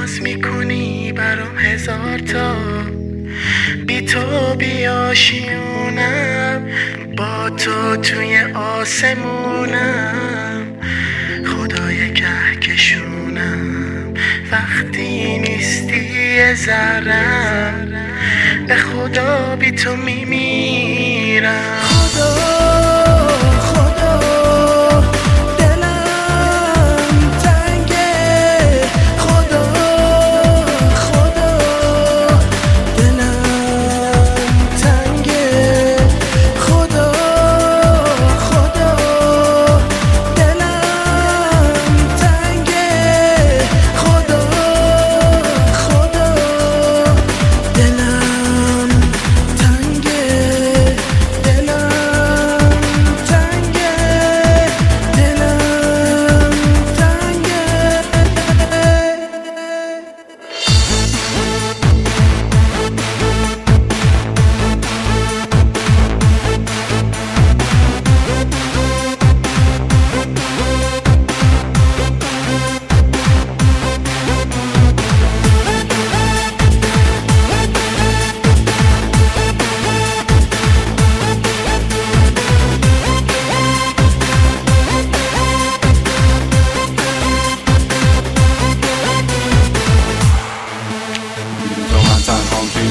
ناز میکنی برام هزار تا، بی تو بیاشیونم، با تو توی آسمونم، خدای کهکشونم، وقتی نیستی یه ذرم، به خدا بی تو میمیرم.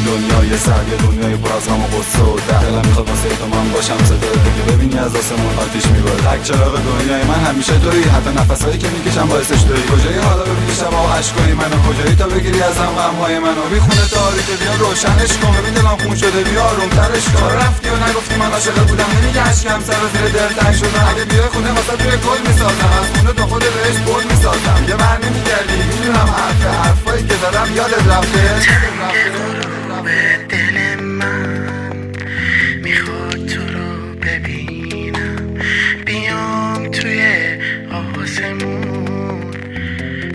دنیای سر، یه دنیای پر از غم و غصه و درد. دلم میخواد واسه تو من باشم صدای دیگه ببینی از آسمون آتیش میباره. تک چراغ دنیای من همیشه تویی، حتی نفسایی که میکشم باعثش تویی. کجایی حالا ببینی شبا و اشکای منو، کجایی تا بگیری ازم غمهای منو. بی خونه تاریکه بیا روشنش کن، ببین دلم خون شده بیا آرومترش کن. رفتی و نگفتی من عاشقت بودم، نمیگه اشکم سر و زیر دل تنگ شدم. اگه بیای خونه واسه توی گل میسازم، از خونه تا خود بهش بول میسازم. یه بر نمیگردی میدونم حرفایی که زدم یادت رفته. دل من میخواد تو رو ببینم، بیام توی آسمون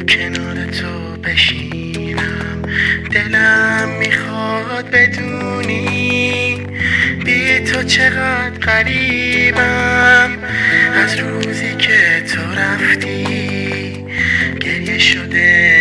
کنار تو بشینم. دلم میخواد بدونی بی تو چقدر غریبم، از روزی که تو رفتی گریه شده